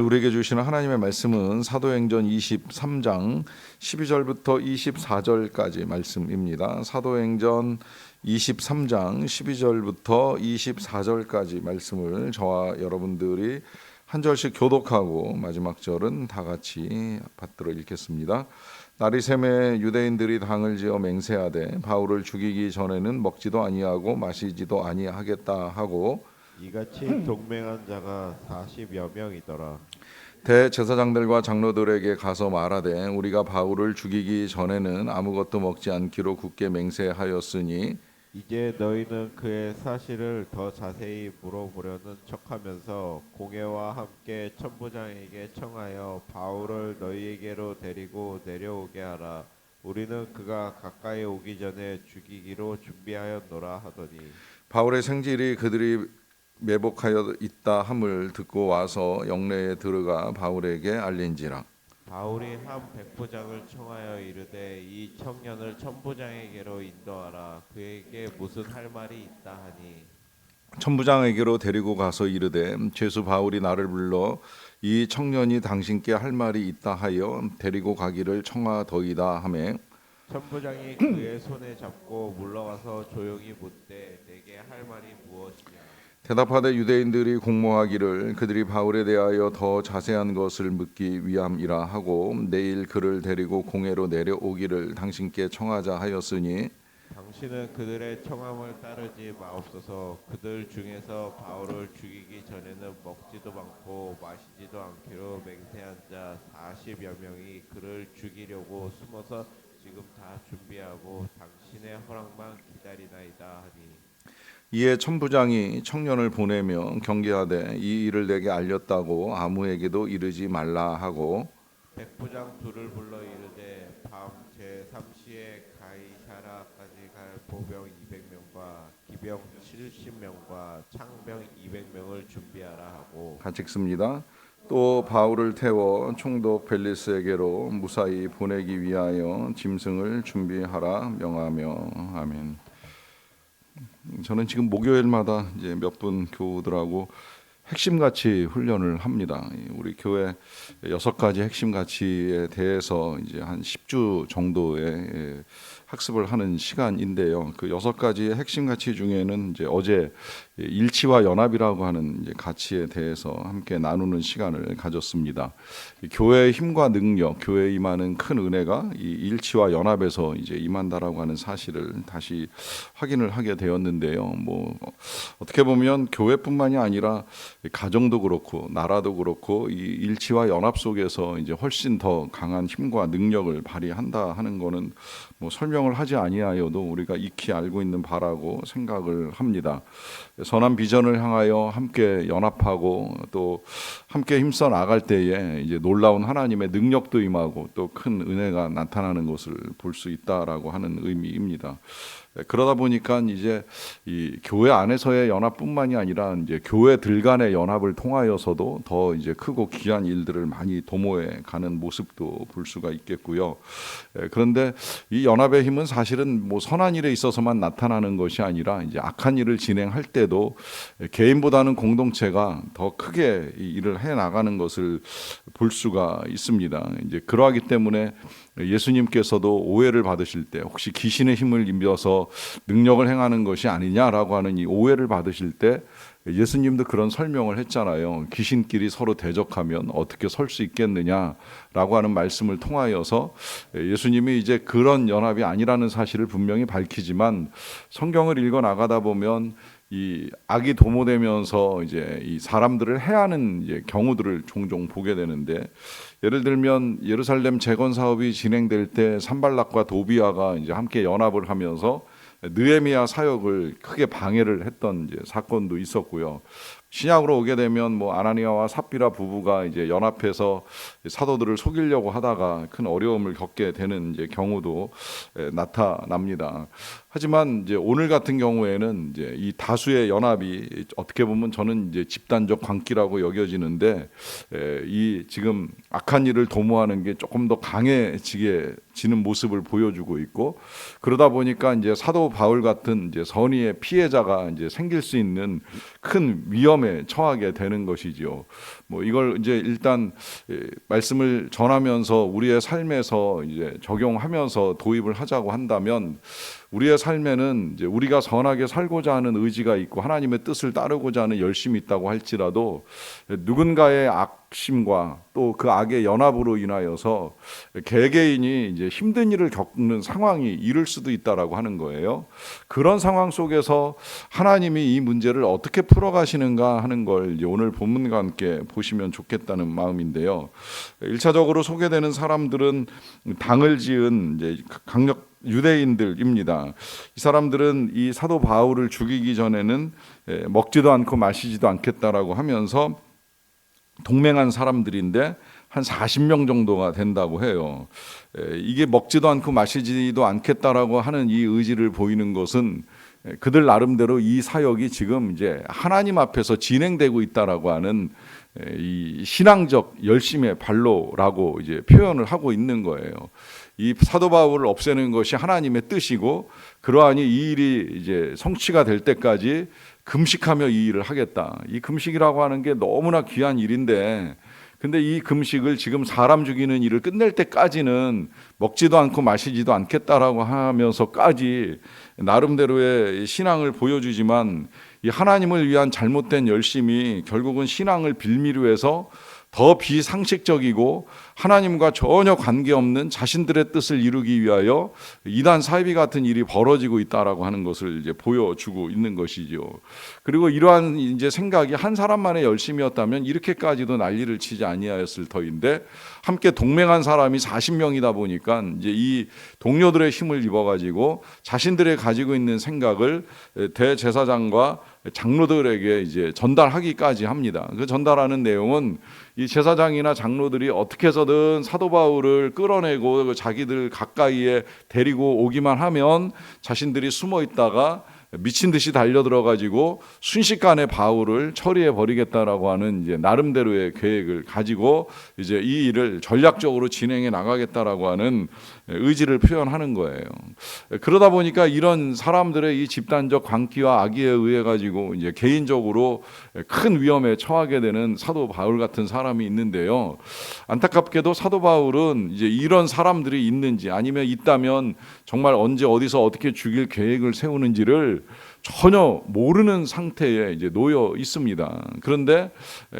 우리에게 주시는 하나님의 말씀은 사도행전 23장 12절부터 24절까지 말씀입니다. 사도행전 23장 12절부터 24절까지 말씀을 저와 여러분들이 한 절씩 교독하고 마지막 절은 다 같이 받들어 읽겠습니다. 날이 새매 유대인들이 당을 지어 맹세하되 바울을 죽이기 전에는 먹지도 아니하고 마시지도 아니하겠다 하고 이같이 동맹한 자가 40여 명이더라. 대제사장들과 장로들에게 가서 말하되 우리가 바울을 죽이기 전에는 아무것도 먹지 않기로 굳게 맹세하였으니 이제 너희는 그의 사실을 더 자세히 물어보려는 척하면서 공회와 함께 천부장에게 청하여 바울을 너희에게로 데리고 내려오게 하라. 우리는 그가 가까이 오기 전에 죽이기로 준비하였노라 하더니 바울의 생질이 그들이 매복하여 있다 함을 듣고 와서 영내에 들어가 바울에게 알린지라. 바울이 한 백부장을 청하여 이르되 이 청년을 천부장에게로 인도하라. 그에게 무슨 할 말이 있다 하니 천부장에게로 데리고 가서 이르되 죄수 바울이 나를 불러 이 청년이 당신께 할 말이 있다 하여 데리고 가기를 청하더이다 하매 천부장이 그의 손에 잡고 물러가서 조용히 묻되 내게 할 말이 무엇이냐. 대답하되 유대인들이 공모하기를 그들이 바울에 대하여 더 자세한 것을 묻기 위함이라 하고 내일 그를 데리고 공회로 내려오기를 당신께 청하자 하였으니 당신은 그들의 청함을 따르지 마옵소서. 그들 중에서 바울을 죽이기 전에는 먹지도 않고 마시지도 않기로 맹세한 자 40여 명이 그를 죽이려고 숨어서 지금 다 준비하고 당신의 허락만 기다리나이다 하니 이에 천부장이 청년을 보내며 경계하되 이 일을 내게 알렸다고 아무에게도 이르지 말라 하고 백부장 둘을 불러 이르되 밤 제3시에 가이사라까지 갈 보병 200명과 기병 70명과 창병 200명을 준비하라 하고 같이 읽습니다. 또 바울을 태워 총독 벨리스에게로 무사히 보내기 위하여 짐승을 준비하라 명하며 아멘. 저는 지금 목요일마다 이제 몇 분 교우들하고 핵심 가치 훈련을 합니다. 우리 교회 6가지 핵심 가치에 대해서 이제 한 10주 정도의 학습을 하는 시간인데요. 그 6가지의 핵심 가치 중에는 이제 어제 일치와 연합이라고 하는 이제 가치에 대해서 함께 나누는 시간을 가졌습니다. 교회의 힘과 능력, 교회에 임하는 큰 은혜가 이 일치와 연합에서 이제 임한다라고 하는 사실을 다시 확인을 하게 되었는데요. 뭐 어떻게 보면 교회뿐만이 아니라 가정도 그렇고 나라도 그렇고 이 일치와 연합 속에서 이제 훨씬 더 강한 힘과 능력을 발휘한다 하는 거는 뭐 설명을 하지 아니하여도 우리가 익히 알고 있는 바라고 생각을 합니다. 선한 비전을 향하여 함께 연합하고 또 함께 힘써 나갈 때에 이제 놀라운 하나님의 능력도 임하고 또 큰 은혜가 나타나는 것을 볼 수 있다라고 하는 의미입니다. 그러다 보니까 이제 이 교회 안에서의 연합뿐만이 아니라 이제 교회들 간의 연합을 통하여서도 더 이제 크고 귀한 일들을 많이 도모해 가는 모습도 볼 수가 있겠고요. 그런데 이 연합의 힘은 사실은 뭐 선한 일에 있어서만 나타나는 것이 아니라 이제 악한 일을 진행할 때도 개인보다는 공동체가 더 크게 이 일을 해 나가는 것을 볼 수가 있습니다. 이제 그러하기 때문에 예수님께서도 오해를 받으실 때 혹시 귀신의 힘을 입어서 능력을 행하는 것이 아니냐라고 하는 이 오해를 받으실 때 예수님도 그런 설명을 했잖아요. 귀신끼리 서로 대적하면 어떻게 설 수 있겠느냐라고 하는 말씀을 통하여서 예수님이 이제 그런 연합이 아니라는 사실을 분명히 밝히지만 성경을 읽어 나가다 보면 이 악이 도모되면서 이제 이 사람들을 해하는 이제 경우들을 종종 보게 되는데 예를 들면 예루살렘 재건 사업이 진행될 때 산발락과 도비아가 이제 함께 연합을 하면서 느헤미야 사역을 크게 방해를 했던 이제 사건도 있었고요. 신약으로 오게 되면 뭐 아나니아와 삽비라 부부가 이제 연합해서 사도들을 속이려고 하다가 큰 어려움을 겪게 되는 이제 경우도 나타납니다. 하지만 이제 오늘 같은 경우에는 이제 이 다수의 연합이 어떻게 보면 저는 이제 집단적 광기라고 여겨지는데, 이 지금 악한 일을 도모하는 게 조금 더 강해지게 지는 모습을 보여주고 있고, 그러다 보니까 이제 사도 바울 같은 이제 선의의 피해자가 이제 생길 수 있는 큰 위험에 처하게 되는 것이지요. 뭐 이걸 이제 일단 말씀을 전하면서 우리의 삶에서 이제 적용하면서 도입을 하자고 한다면, 우리의 삶에는 이제 우리가 선하게 살고자 하는 의지가 있고 하나님의 뜻을 따르고자 하는 열심이 있다고 할지라도 누군가의 악심과 또 그 악의 연합으로 인하여서 개개인이 이제 힘든 일을 겪는 상황이 이를 수도 있다라고 하는 거예요. 그런 상황 속에서 하나님이 이 문제를 어떻게 풀어가시는가 하는 걸 이제 오늘 본문과 함께 보시면 좋겠다는 마음인데요. 1차적으로 소개되는 사람들은 당을 지은 이제 강력 유대인들입니다. 이 사람들은 이 사도 바울을 죽이기 전에는 먹지도 않고 마시지도 않겠다라고 하면서 동맹한 사람들인데 한 40명 정도가 된다고 해요. 이게 먹지도 않고 마시지도 않겠다라고 하는 이 의지를 보이는 것은 그들 나름대로 이 사역이 지금 이제 하나님 앞에서 진행되고 있다라고 하는 이 신앙적 열심의 발로라고 이제 표현을 하고 있는 거예요. 이 사도 바울을 없애는 것이 하나님의 뜻이고, 그러하니 이 일이 이제 성취가 될 때까지 금식하며 이 일을 하겠다. 이 금식이라고 하는 게 너무나 귀한 일인데, 근데 이 금식을 지금 사람 죽이는 일을 끝낼 때까지는 먹지도 않고 마시지도 않겠다라고 하면서까지 나름대로의 신앙을 보여주지만, 이 하나님을 위한 잘못된 열심이 결국은 신앙을 빌미로 해서 더 비상식적이고 하나님과 전혀 관계없는 자신들의 뜻을 이루기 위하여 이단 사이비 같은 일이 벌어지고 있다라고 하는 것을 이제 보여주고 있는 것이죠. 그리고 이러한 이제 생각이 한 사람만의 열심이었다면 이렇게까지도 난리를 치지 아니하였을 터인데, 함께 동맹한 사람이 40명이다 보니까 이제 이 동료들의 힘을 입어가지고 자신들의 가지고 있는 생각을 대제사장과 장로들에게 이제 전달하기까지 합니다. 그 전달하는 내용은 이 제사장이나 장로들이 어떻게 해서든 사도 바울을 끌어내고 자기들 가까이에 데리고 오기만 하면 자신들이 숨어 있다가 미친 듯이 달려들어가지고 순식간에 바울을 처리해 버리겠다라고 하는 이제 나름대로의 계획을 가지고 이제 이 일을 전략적으로 진행해 나가겠다라고 하는 의지를 표현하는 거예요. 그러다 보니까 이런 사람들의 이 집단적 광기와 악의에 의해 가지고 이제 개인적으로 큰 위험에 처하게 되는 사도 바울 같은 사람이 있는데요. 안타깝게도 사도 바울은 이제 이런 사람들이 있는지 아니면 있다면 정말 언제 어디서 어떻게 죽일 계획을 세우는지를 전혀 모르는 상태에 이제 놓여 있습니다. 그런데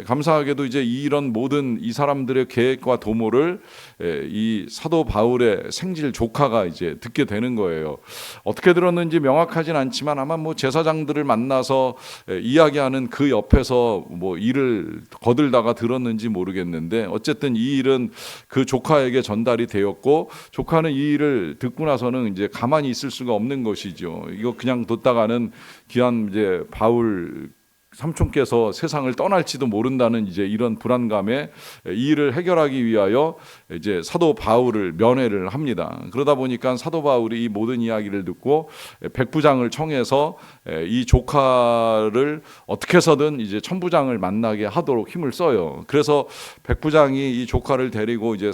감사하게도 이제 이런 모든 이 사람들의 계획과 도모를 이 사도 바울의 생질 조카가 이제 듣게 되는 거예요. 어떻게 들었는지 명확하진 않지만 아마 뭐 제사장들을 만나서 이야기하는 그 옆에서 뭐 일을 거들다가 들었는지 모르겠는데, 어쨌든 이 일은 그 조카에게 전달이 되었고, 조카는 이 일을 듣고 나서는 이제 가만히 있을 수가 없는 것이죠. 이거 그냥 뒀다가는 귀한 이제 바울 삼촌께서 세상을 떠날지도 모른다는 이제 이런 불안감에 이 일을 해결하기 위하여 이제 사도 바울을 면회를 합니다. 그러다 보니까 사도 바울이 이 모든 이야기를 듣고 백부장을 청해서 이 조카를 어떻게 해서든 이제 천부장을 만나게 하도록 힘을 써요. 그래서 백부장이 이 조카를 데리고 이제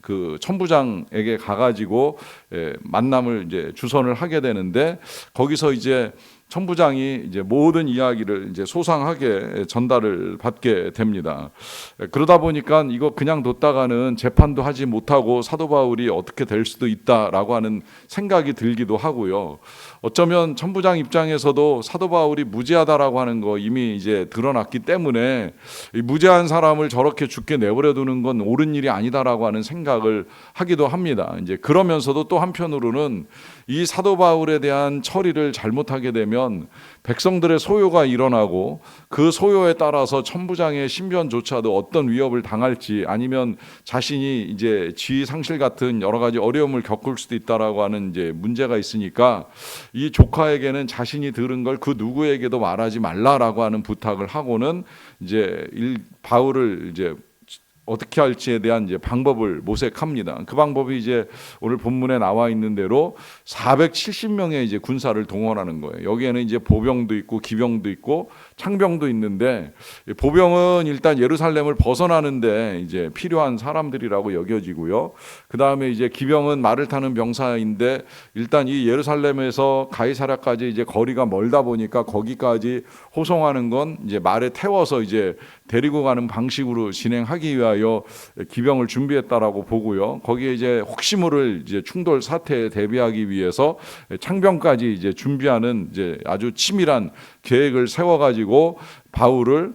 그 천부장에게 가가지고 만남을 이제 주선을 하게 되는데, 거기서 이제 천부장이 이제 모든 이야기를 이제 소상하게 전달을 받게 됩니다. 그러다 보니까 이거 그냥 뒀다가는 재판도 하지 못하고 사도 바울이 어떻게 될 수도 있다라고 하는 생각이 들기도 하고요. 어쩌면 천부장 입장에서도 사도 바울이 무죄하다라고 하는 거 이미 이제 드러났기 때문에 이 무죄한 사람을 저렇게 죽게 내버려 두는 건 옳은 일이 아니다라고 하는 생각을 하기도 합니다. 이제 그러면서도 또 한편으로는 이 사도 바울에 대한 처리를 잘못하게 되면 백성들의 소요가 일어나고, 그 소요에 따라서 천부장의 신변조차도 어떤 위협을 당할지, 아니면 자신이 이제 지위 상실 같은 여러 가지 어려움을 겪을 수도 있다라고 하는 이제 문제가 있으니까 이 조카에게는 자신이 들은 걸 그 누구에게도 말하지 말라라고 하는 부탁을 하고는 이제 바울을 이제 어떻게 할지에 대한 이제 방법을 모색합니다. 그 방법이 이제 오늘 본문에 나와 있는 대로 470명의 이제 군사를 동원하는 거예요. 여기에는 이제 보병도 있고 기병도 있고 창병도 있는데, 보병은 일단 예루살렘을 벗어나는데 이제 필요한 사람들이라고 여겨지고요. 그 다음에 이제 기병은 말을 타는 병사인데, 일단 이 예루살렘에서 가이사랴까지 이제 거리가 멀다 보니까 거기까지 호송하는 건 이제 말에 태워서 이제 데리고 가는 방식으로 진행하기 위하여 기병을 준비했다라고 보고요. 거기에 이제 혹시 모를 이제 충돌 사태에 대비하기 위해서 창병까지 이제 준비하는 이제 아주 치밀한 계획을 세워가지고 바울을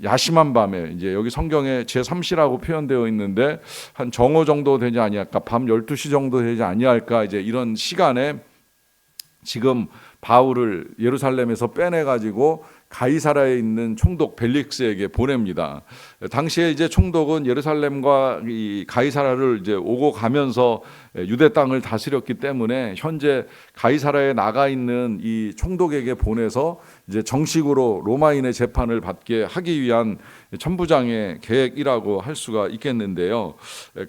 야심한 밤에, 이제 여기 성경에 제3시라고 표현되어 있는데 한 정오 정도 되지 아니할까, 밤 12시 정도 되지 아니할까, 이제 이런 시간에 지금 바울을 예루살렘에서 빼내가지고 가이사라에 있는 총독 벨릭스에게 보냅니다. 당시에 이제 총독은 예루살렘과 이 가이사라를 이제 오고 가면서 유대 땅을 다스렸기 때문에 현재 가이사라에 나가 있는 이 총독에게 보내서 이제 정식으로 로마인의 재판을 받게 하기 위한 천부장의 계획이라고 할 수가 있겠는데요.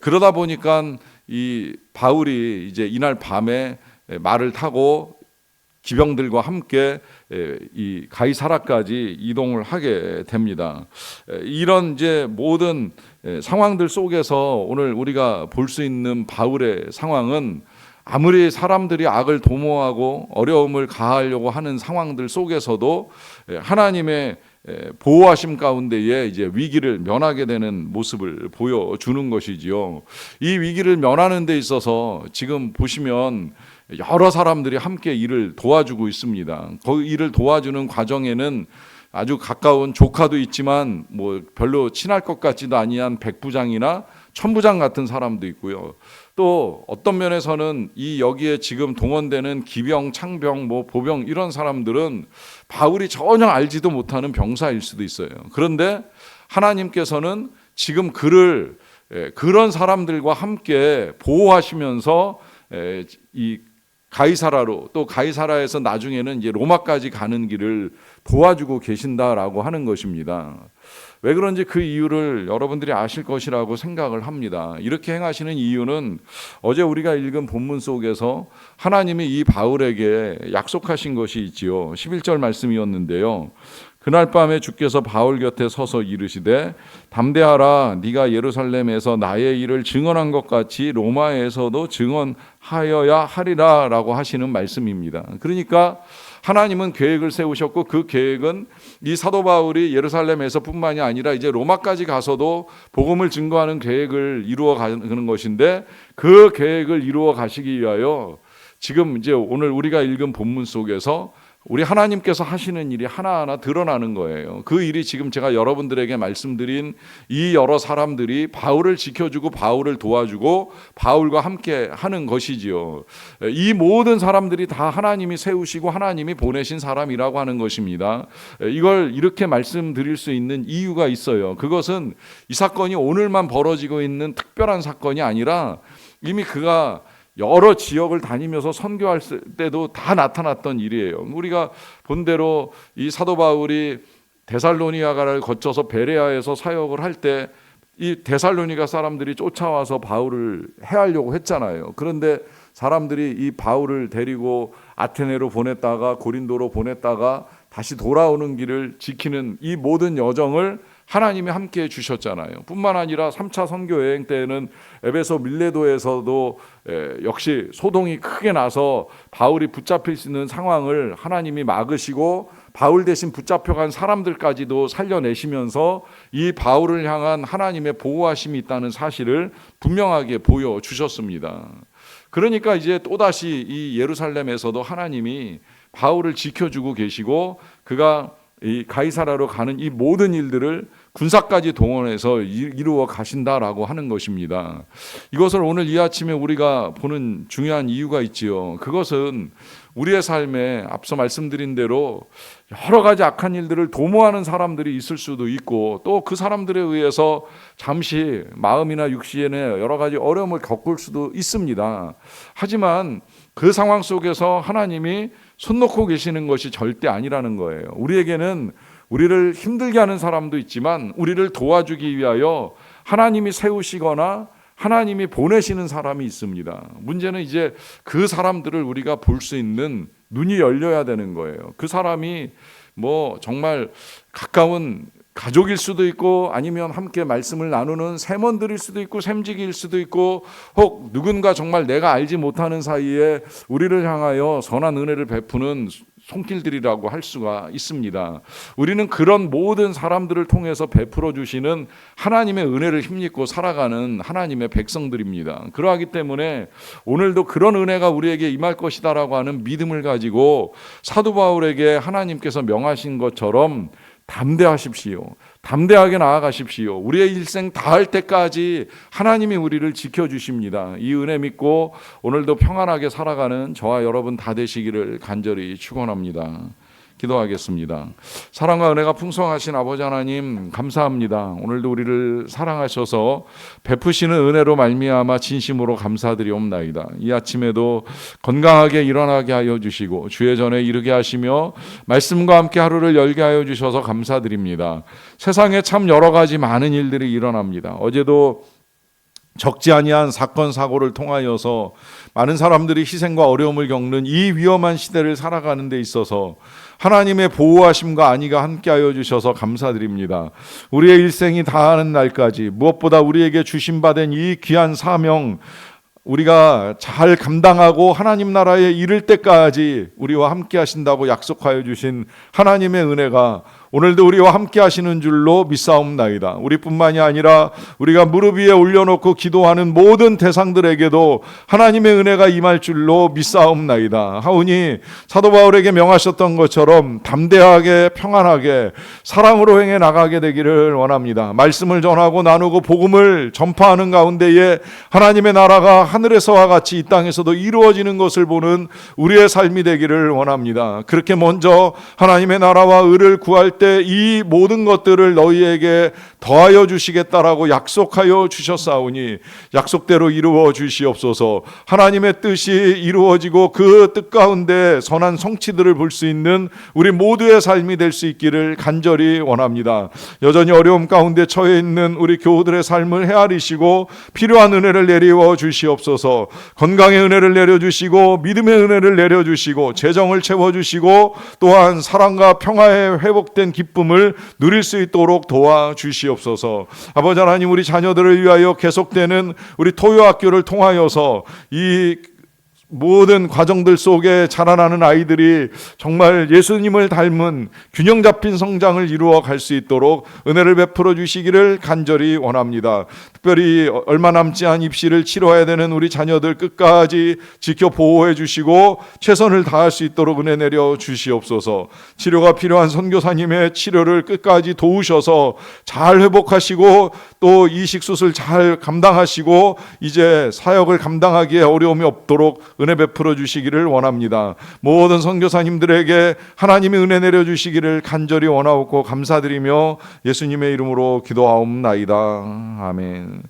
그러다 보니까 이 바울이 이제 이날 밤에 말을 타고 기병들과 함께 이 가이사라까지 이동을 하게 됩니다. 이런 이제 모든 상황들 속에서 오늘 우리가 볼 수 있는 바울의 상황은, 아무리 사람들이 악을 도모하고 어려움을 가하려고 하는 상황들 속에서도 하나님의 보호하심 가운데에 이제 위기를 면하게 되는 모습을 보여주는 것이지요. 이 위기를 면하는 데 있어서 지금 보시면 여러 사람들이 함께 일을 도와주고 있습니다. 그 일을 도와주는 과정에는 아주 가까운 조카도 있지만 뭐 별로 친할 것 같지도 아니한 백부장이나 천부장 같은 사람도 있고요. 또 어떤 면에서는 이 여기에 지금 동원되는 기병, 창병, 뭐 보병 이런 사람들은 바울이 전혀 알지도 못하는 병사일 수도 있어요. 그런데 하나님께서는 지금 그를 그런 사람들과 함께 보호하시면서 이 가이사라로, 또 가이사라에서 나중에는 이제 로마까지 가는 길을 도와주고 계신다라고 하는 것입니다. 왜 그런지 그 이유를 여러분들이 아실 것이라고 생각을 합니다. 이렇게 행하시는 이유는 어제 우리가 읽은 본문 속에서 하나님이 이 바울에게 약속하신 것이 있지요. 11절 말씀이었는데요. 그날 밤에 주께서 바울 곁에 서서 이르시되 담대하라, 네가 예루살렘에서 나의 일을 증언한 것 같이 로마에서도 증언하여야 하리라 라고 하시는 말씀입니다. 그러니까 하나님은 계획을 세우셨고, 그 계획은 이 사도 바울이 예루살렘에서 뿐만이 아니라 이제 로마까지 가서도 복음을 증거하는 계획을 이루어 가는 것인데, 그 계획을 이루어 가시기 위하여 지금 이제 오늘 우리가 읽은 본문 속에서 우리 하나님께서 하시는 일이 하나하나 드러나는 거예요. 그 일이 지금 제가 여러분들에게 말씀드린 이 여러 사람들이 바울을 지켜주고 바울을 도와주고 바울과 함께 하는 것이지요. 이 모든 사람들이 다 하나님이 세우시고 하나님이 보내신 사람이라고 하는 것입니다. 이걸 이렇게 말씀드릴 수 있는 이유가 있어요. 그것은 이 사건이 오늘만 벌어지고 있는 특별한 사건이 아니라 이미 그가 여러 지역을 다니면서 선교할 때도 다 나타났던 일이에요. 우리가 본 대로 이 사도 바울이 데살로니가를 거쳐서 베레아에서 사역을 할 때 이 데살로니가 사람들이 쫓아와서 바울을 해하려고 했잖아요. 그런데 사람들이 이 바울을 데리고 아테네로 보냈다가 고린도로 보냈다가 다시 돌아오는 길을 지키는 이 모든 여정을 하나님이 함께 해주셨잖아요. 뿐만 아니라 3차 선교 여행 때에는 에베소 밀레도에서도 역시 소동이 크게 나서 바울이 붙잡힐 수 있는 상황을 하나님이 막으시고 바울 대신 붙잡혀간 사람들까지도 살려내시면서 이 바울을 향한 하나님의 보호하심이 있다는 사실을 분명하게 보여주셨습니다. 그러니까 이제 또다시 이 예루살렘에서도 하나님이 바울을 지켜주고 계시고, 그가 이 가이사라로 가는 이 모든 일들을 군사까지 동원해서 이루어 가신다라고 하는 것입니다. 이것을 오늘 이 아침에 우리가 보는 중요한 이유가 있지요. 그것은 우리의 삶에 앞서 말씀드린 대로 여러 가지 악한 일들을 도모하는 사람들이 있을 수도 있고, 또 그 사람들에 의해서 잠시 마음이나 육신에 여러 가지 어려움을 겪을 수도 있습니다. 하지만 그 상황 속에서 하나님이 손 놓고 계시는 것이 절대 아니라는 거예요. 우리에게는 우리를 힘들게 하는 사람도 있지만 우리를 도와주기 위하여 하나님이 세우시거나 하나님이 보내시는 사람이 있습니다. 문제는 이제 그 사람들을 우리가 볼 수 있는 눈이 열려야 되는 거예요. 그 사람이 뭐 정말 가까운 가족일 수도 있고 아니면 함께 말씀을 나누는 세먼들일 수도 있고 샘직일 수도 있고 혹 누군가 정말 내가 알지 못하는 사이에 우리를 향하여 선한 은혜를 베푸는 손길들이라고 할 수가 있습니다. 우리는 그런 모든 사람들을 통해서 베풀어 주시는 하나님의 은혜를 힘입고 살아가는 하나님의 백성들입니다. 그러하기 때문에 오늘도 그런 은혜가 우리에게 임할 것이다라고 하는 믿음을 가지고 사도 바울에게 하나님께서 명하신 것처럼 담대하십시오. 담대하게 나아가십시오. 우리의 일생 다할 때까지 하나님이 우리를 지켜주십니다. 이 은혜 믿고 오늘도 평안하게 살아가는 저와 여러분 다 되시기를 간절히 축원합니다. 기도하겠습니다. 사랑과 은혜가 풍성하신 아버지 하나님 감사합니다. 오늘도 우리를 사랑하셔서 베푸시는 은혜로 말미암아 진심으로 감사드리옵나이다. 이 아침에도 건강하게 일어나게 하여 주시고 주의 전에 이르게 하시며 말씀과 함께 하루를 열게 하여 주셔서 감사드립니다. 세상에 참 여러 가지 많은 일들이 일어납니다. 어제도 적지 아니한 사건 사고를 통하여서 많은 사람들이 희생과 어려움을 겪는 이 위험한 시대를 살아가는 데 있어서 하나님의 보호하심과 안위가 함께하여 주셔서 감사드립니다. 우리의 일생이 다하는 날까지 무엇보다 우리에게 주신 바 된 이 귀한 사명 우리가 잘 감당하고 하나님 나라에 이를 때까지 우리와 함께 하신다고 약속하여 주신 하나님의 은혜가 오늘도 우리와 함께 하시는 줄로 믿사옵나이다. 우리뿐만이 아니라 우리가 무릎 위에 올려놓고 기도하는 모든 대상들에게도 하나님의 은혜가 임할 줄로 믿사옵나이다. 하오니 사도 바울에게 명하셨던 것처럼 담대하게 평안하게 사랑으로 행해 나가게 되기를 원합니다. 말씀을 전하고 나누고 복음을 전파하는 가운데에 하나님의 나라가 하늘에서와 같이 이 땅에서도 이루어지는 것을 보는 우리의 삶이 되기를 원합니다. 그렇게 먼저 하나님의 나라와 의를 구할 때 이 모든 것들을 너희에게 더하여 주시겠다라고 약속하여 주셨사오니 약속대로 이루어 주시옵소서. 하나님의 뜻이 이루어지고 그 뜻 가운데 선한 성취들을 볼 수 있는 우리 모두의 삶이 될 수 있기를 간절히 원합니다. 여전히 어려움 가운데 처해 있는 우리 교우들의 삶을 헤아리시고 필요한 은혜를 내리워 주시옵소서. 건강의 은혜를 내려주시고 믿음의 은혜를 내려주시고 재정을 채워주시고 또한 사랑과 평화에 회복된 기쁨을 누릴 수 있도록 도와주시옵소서. 아버지 하나님 우리 자녀들을 위하여 계속되는 우리 토요학교를 통하여서 이 모든 과정들 속에 자라나는 아이들이 정말 예수님을 닮은 균형 잡힌 성장을 이루어 갈 수 있도록 은혜를 베풀어 주시기를 간절히 원합니다. 특별히 얼마 남지 않은 입시를 치러야 되는 우리 자녀들 끝까지 지켜 보호해 주시고 최선을 다할 수 있도록 은혜 내려 주시옵소서. 치료가 필요한 선교사님의 치료를 끝까지 도우셔서 잘 회복하시고 또 이식수술 잘 감당하시고 이제 사역을 감당하기에 어려움이 없도록 은혜 베풀어 주시기를 원합니다. 모든 선교사님들에게 하나님의 은혜 내려 주시기를 간절히 원하옵고 감사드리며 예수님의 이름으로 기도하옵나이다. 아멘.